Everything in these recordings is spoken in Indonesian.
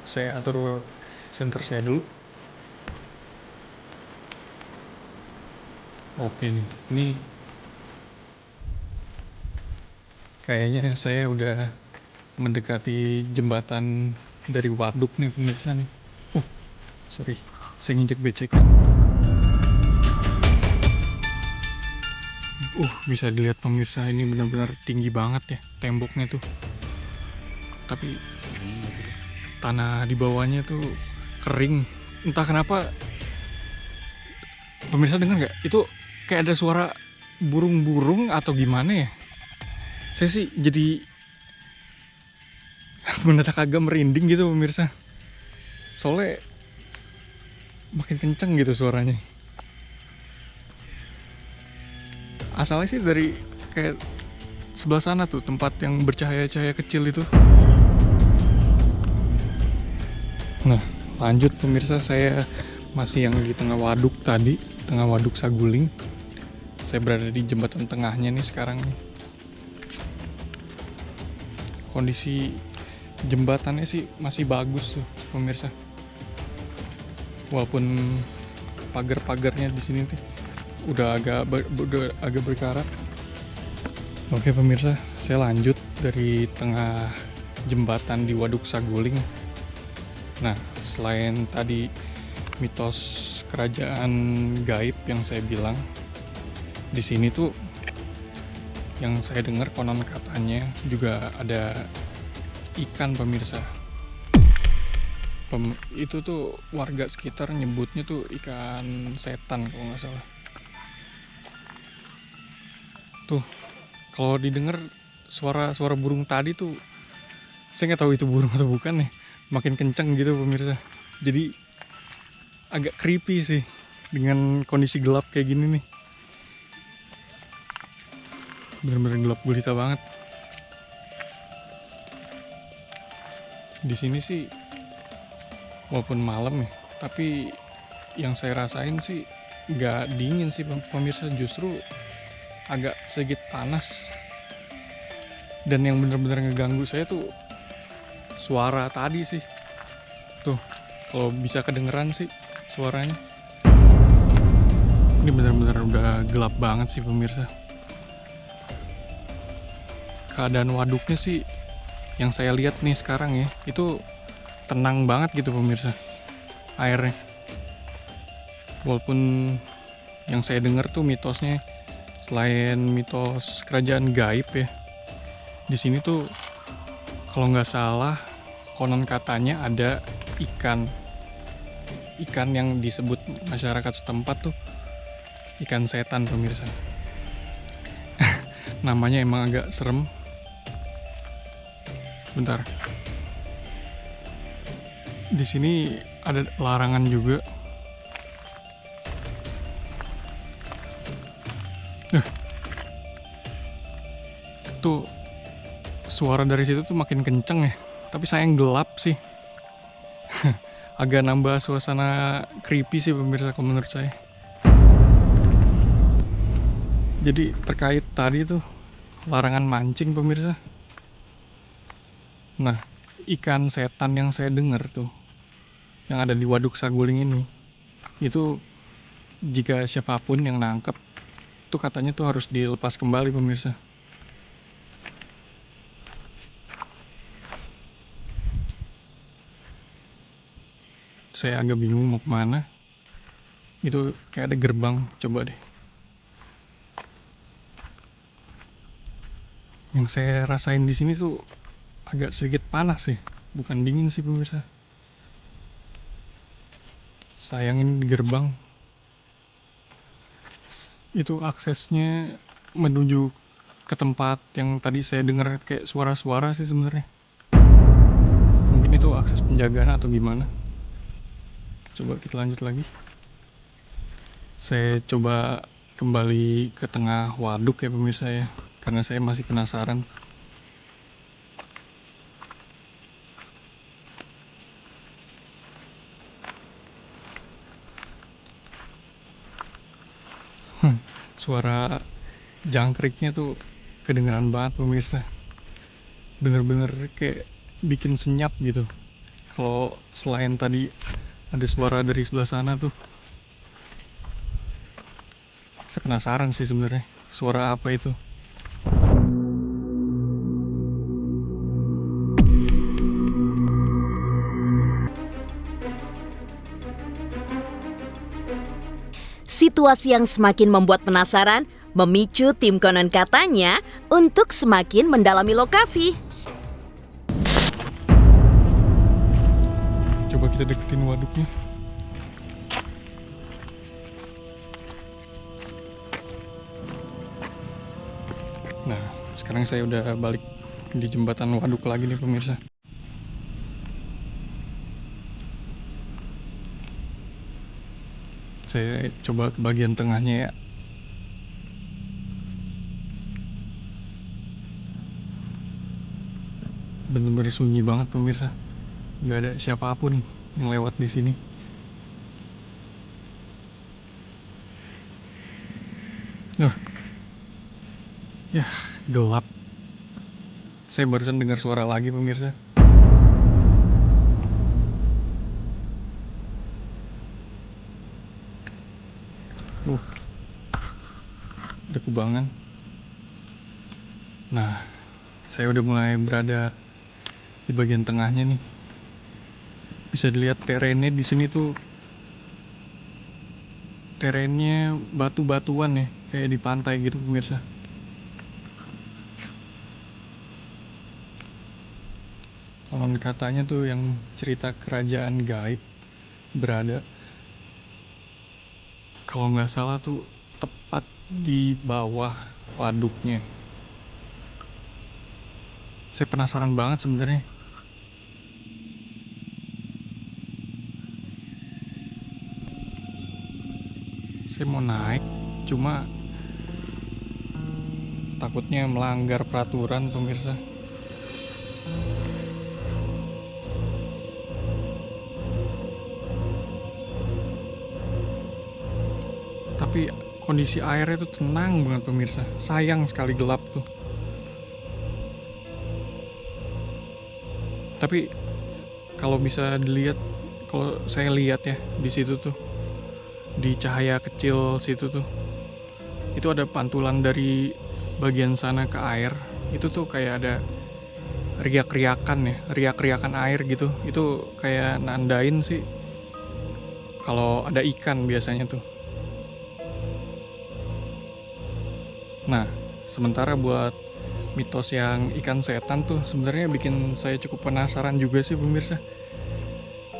Saya atur senter saya dulu. Oke nih, ini kayaknya saya udah mendekati jembatan dari waduk nih pemirsa nih. Sorry, saya nginjek becekan. Bisa dilihat pemirsa, ini benar-benar tinggi banget ya temboknya tuh. Tapi tanah di bawahnya tuh kering. Entah kenapa, pemirsa dengar nggak? Itu kayak ada suara burung-burung atau gimana ya? Saya sih jadi mendadak agak merinding gitu pemirsa. Soalnya makin kenceng gitu suaranya. Asalnya sih dari kayak sebelah sana tuh, tempat yang bercahaya-cahaya kecil itu. Nah, lanjut pemirsa, saya masih yang di tengah waduk tadi, tengah waduk Saguling. Saya berada di jembatan tengahnya nih sekarang nih. Kondisi jembatannya sih masih bagus tuh pemirsa. Walaupun pagar-pagarnya di sini tuh udah agak berkarat. Oke pemirsa, saya lanjut dari tengah jembatan di Waduk Saguling. Nah, selain tadi mitos kerajaan gaib yang saya bilang, di sini tuh yang saya dengar konon katanya juga ada ikan pemirsa. Itu tuh warga sekitar nyebutnya tuh ikan setan kalau nggak salah. Tuh, kalau didengar suara burung tadi tuh, saya nggak tahu itu burung atau bukan nih. Makin kenceng gitu pemirsa. Jadi agak creepy sih dengan kondisi gelap kayak gini nih. Bener-bener gelap gulita banget. Di sini sih walaupun malam ya, tapi yang saya rasain sih nggak dingin sih pemirsa, justru agak sedikit panas. Dan yang bener-bener ngeganggu saya tuh suara tadi sih. Tuh, kalau bisa kedengeran sih suaranya. Ini bener-bener udah gelap banget sih pemirsa. Keadaan waduknya sih yang saya lihat nih sekarang ya, itu tenang banget gitu pemirsa airnya. Walaupun yang saya dengar tuh mitosnya, selain mitos kerajaan gaib ya, di sini tuh kalau nggak salah konon katanya ada ikan yang disebut masyarakat setempat tuh ikan setan pemirsa. Namanya emang agak serem. Bentar, di sini ada larangan juga. Tuh suara dari situ tuh makin kenceng ya, tapi sayang gelap sih. Agak nambah suasana creepy sih pemirsa kalau menurut saya. Jadi terkait tadi tuh larangan mancing pemirsa. Nah, ikan setan yang saya dengar tuh yang ada di Waduk Saguling ini, itu jika siapapun yang nangkep tuh katanya tuh harus dilepas kembali pemirsa. Saya agak bingung mau kemana. Itu kayak ada gerbang, coba deh. Yang saya rasain di sini tuh agak sedikit panas sih, bukan dingin sih pemirsa. Sayangin di gerbang itu aksesnya menuju ke tempat yang tadi saya dengar kayak suara-suara sih sebenarnya. Mungkin itu akses penjagaan atau gimana. Coba kita lanjut lagi. Saya coba kembali ke tengah waduk ya pemirsa ya, karena saya masih penasaran. Suara jangkriknya tuh kedengeran banget pemirsa. Bener-bener kayak bikin senyap gitu kalau selain tadi ada suara dari sebelah sana tuh. Saya penasaran sih sebenarnya suara apa itu. Situasi yang semakin membuat penasaran memicu tim Konon Katanya untuk semakin mendalami lokasi. Coba kita deketin waduknya. Nah, sekarang saya udah balik di jembatan waduk lagi nih pemirsa. Saya coba ke bagian tengahnya ya. Bener-bener sunyi banget pemirsa. Nggak ada siapapun yang lewat di sini. Ya, gelap. Saya barusan dengar suara lagi pemirsa. Ada kubangan. Nah, saya udah mulai berada di bagian tengahnya nih. Bisa dilihat terennya di sini tuh. Terennya batu-batuan ya, kayak di pantai gitu pemirsa. Konon katanya tuh yang cerita kerajaan gaib berada, kalau nggak salah tuh tepat di bawah waduknya. Saya penasaran banget sebenarnya. Saya mau naik, cuma takutnya melanggar peraturan pemirsa. Tapi kondisi airnya tuh tenang banget pemirsa. Sayang sekali gelap tuh. Tapi kalau bisa dilihat, kalau saya lihat ya di situ tuh, di cahaya kecil situ tuh, itu ada pantulan dari bagian sana ke air. Itu tuh kayak ada riak-riakan air gitu. Itu kayak nandain sih kalau ada ikan biasanya tuh. Nah, sementara buat mitos yang ikan setan tuh sebenarnya bikin saya cukup penasaran juga sih pemirsa.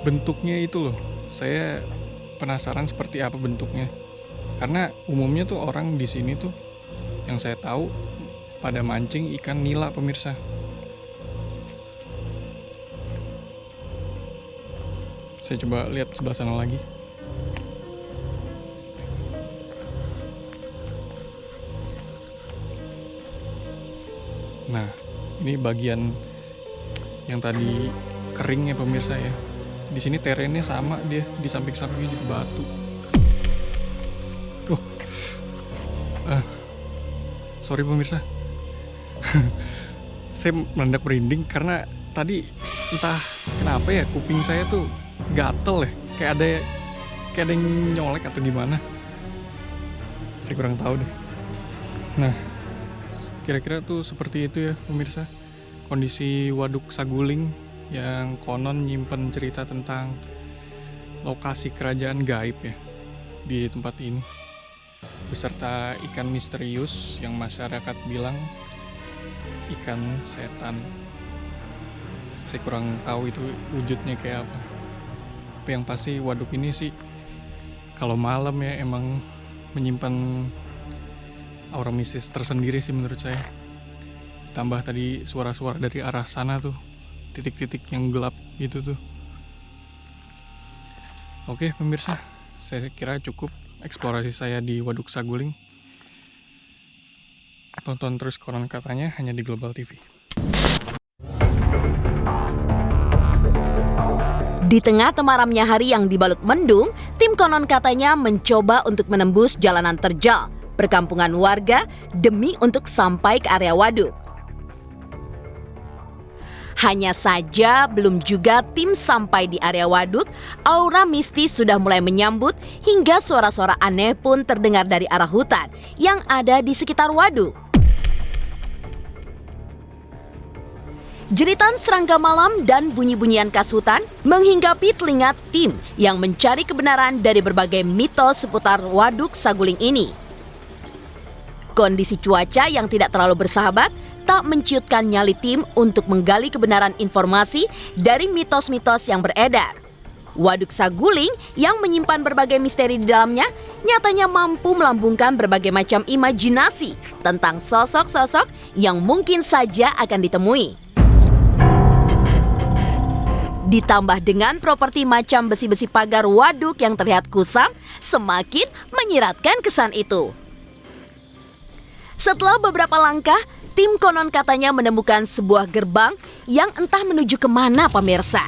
Bentuknya itu loh, saya penasaran seperti apa bentuknya. Karena umumnya tuh orang di sini tuh yang saya tahu pada mancing ikan nila pemirsa. Saya coba lihat sebelah sana lagi. Nah, ini bagian yang tadi kering ya pemirsa ya. Di sini terennya sama dia, di samping-sampingnya juga batu. Sorry pemirsa. Saya mendadak merinding karena tadi entah kenapa ya kuping saya tuh gatel ya, kayak ada yang nyolek atau gimana. Saya kurang tahu deh. Nah, kira-kira tuh seperti itu ya pemirsa, kondisi Waduk Saguling yang konon nyimpen cerita tentang lokasi kerajaan gaib ya di tempat ini, beserta ikan misterius yang masyarakat bilang ikan setan. Saya kurang tahu itu wujudnya kayak apa. Tapi yang pasti waduk ini sih kalau malam ya emang menyimpan aura mistis tersendiri sih menurut saya. Tambah tadi suara-suara dari arah sana tuh, titik-titik yang gelap gitu tuh. Oke pemirsa, saya kira cukup eksplorasi saya di Waduk Saguling. Tonton terus Konon Katanya hanya di Global TV. Di tengah temaramnya hari yang dibalut mendung, tim Konon Katanya mencoba untuk menembus jalanan terjal perkampungan warga demi untuk sampai ke area waduk. Hanya saja belum juga tim sampai di area waduk, aura mistis sudah mulai menyambut hingga suara-suara aneh pun terdengar dari arah hutan yang ada di sekitar waduk. Jeritan serangga malam dan bunyi-bunyian khas hutan menghinggapi telinga tim yang mencari kebenaran dari berbagai mitos seputar Waduk Saguling ini. Kondisi cuaca yang tidak terlalu bersahabat tak menciutkan nyali tim untuk menggali kebenaran informasi dari mitos-mitos yang beredar. Waduk Saguling yang menyimpan berbagai misteri di dalamnya nyatanya mampu melambungkan berbagai macam imajinasi tentang sosok-sosok yang mungkin saja akan ditemui. Ditambah dengan properti macam besi-besi pagar waduk yang terlihat kusam, semakin menyiratkan kesan itu. Setelah beberapa langkah, tim konon katanya menemukan sebuah gerbang yang entah menuju kemana pemirsa.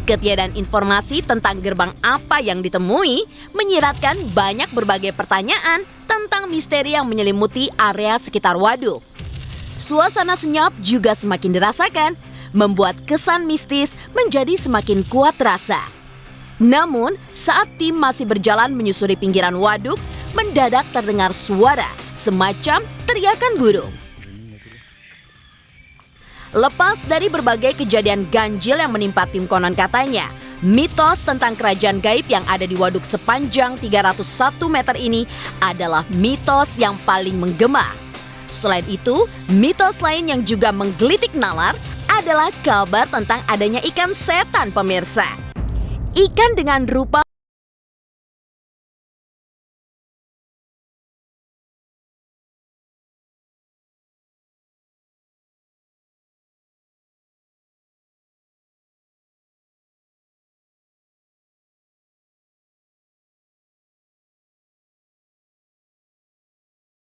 Ketiadaan informasi tentang gerbang apa yang ditemui menyiratkan banyak berbagai pertanyaan tentang misteri yang menyelimuti area sekitar waduk. Suasana senyap juga semakin dirasakan, membuat kesan mistis menjadi semakin kuat terasa. Namun, saat tim masih berjalan menyusuri pinggiran waduk, mendadak terdengar suara semacam teriakan burung. Lepas dari berbagai kejadian ganjil yang menimpa tim konon katanya, mitos tentang kerajaan gaib yang ada di waduk sepanjang 301 meter ini adalah mitos yang paling menggema. Selain itu, mitos lain yang juga menggelitik nalar adalah kabar tentang adanya ikan setan pemirsa. Ikan dengan rupa